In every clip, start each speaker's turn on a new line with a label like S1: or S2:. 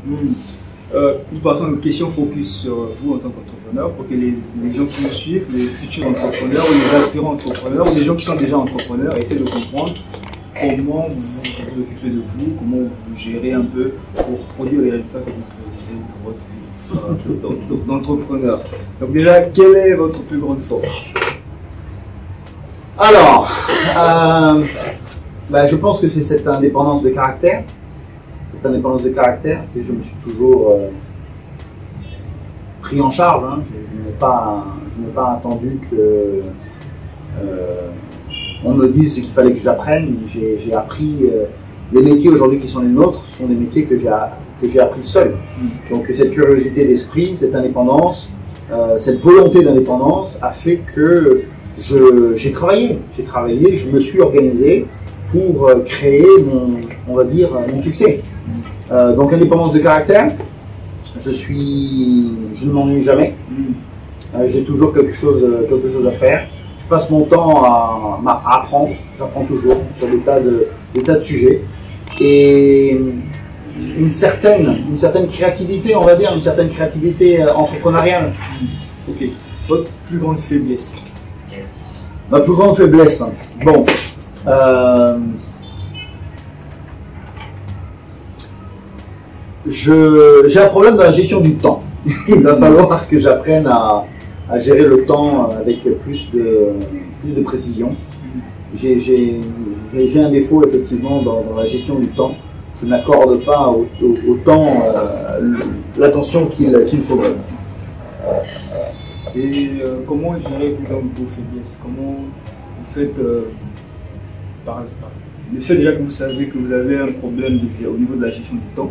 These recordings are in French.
S1: Nous passons à une question focus sur vous en tant qu'entrepreneur pour que les gens qui nous suivent, les futurs entrepreneurs ou les aspirants entrepreneurs ou les gens qui sont déjà entrepreneurs essaient de comprendre comment vous vous occupez de vous, comment vous gérez un peu pour produire les résultats que vous voulez pour votre vie d'entrepreneur. Donc déjà, quelle est votre plus grande force?
S2: Alors, je pense que c'est cette indépendance de caractère. Cette indépendance de caractère, c'est que je me suis toujours pris en charge. Hein. Je n'ai pas attendu que on me dise ce qu'il fallait que j'apprenne. J'ai appris les métiers aujourd'hui qui sont les nôtres, sont des métiers que j'ai appris seul. Donc cette curiosité d'esprit, cette indépendance, cette volonté d'indépendance a fait que j'ai travaillé, je me suis organisé pour créer mon succès. Donc indépendance de caractère, je ne m'ennuie jamais, j'ai toujours quelque chose à faire. Je passe mon temps à apprendre, j'apprends toujours sur des tas de sujets et une certaine créativité, on va dire, une certaine créativité entrepreneuriale.
S1: Ok. Votre plus grande faiblesse?
S2: Ma plus grande faiblesse, bon, j'ai un problème dans la gestion du temps. Il va falloir que j'apprenne à gérer le temps avec plus de précision. J'ai un défaut effectivement dans la gestion du temps. Je n'accorde pas au temps l'attention qu'il faudrait.
S1: Et comment gérer vos faiblesses? Comment vous faites, par exemple, le fait déjà que vous savez que vous avez un problème au niveau de la gestion du temps,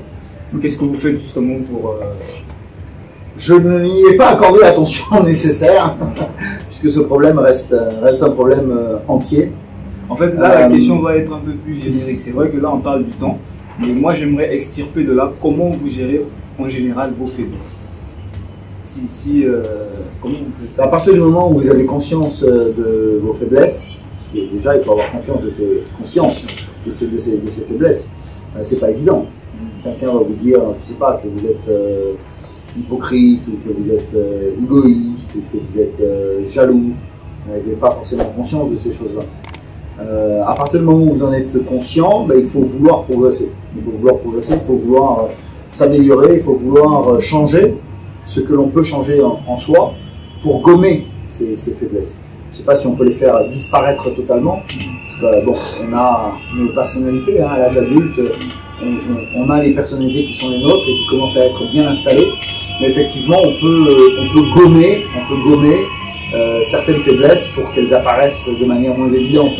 S1: qu'est-ce que vous faites justement pour...
S2: Je n'y ai pas accordé l'attention nécessaire, puisque ce problème reste un problème entier.
S1: En fait, là, la question va être un peu plus générique. C'est vrai que là, on parle du temps, mais moi, j'aimerais extirper de là comment vous gérez en général vos faiblesses. Comment vous faites?
S2: À partir du moment où vous avez conscience de vos faiblesses, parce que déjà, il faut avoir conscience de ses faiblesses, c'est pas évident. Quelqu'un va vous dire, je sais pas, que vous êtes hypocrite, ou que vous êtes égoïste, ou que vous êtes jaloux. Vous n'avez pas forcément conscience de ces choses-là. À partir du moment où vous en êtes conscient, il faut vouloir progresser. Il faut vouloir s'améliorer, il faut vouloir changer ce que l'on peut changer en soi pour gommer ces faiblesses. Je ne sais pas si on peut les faire disparaître totalement, parce que bon, on a nos personnalités, hein, à l'âge adulte, on a les personnalités qui sont les nôtres et qui commencent à être bien installées, mais effectivement on peut gommer certaines faiblesses pour qu'elles apparaissent de manière moins évidente.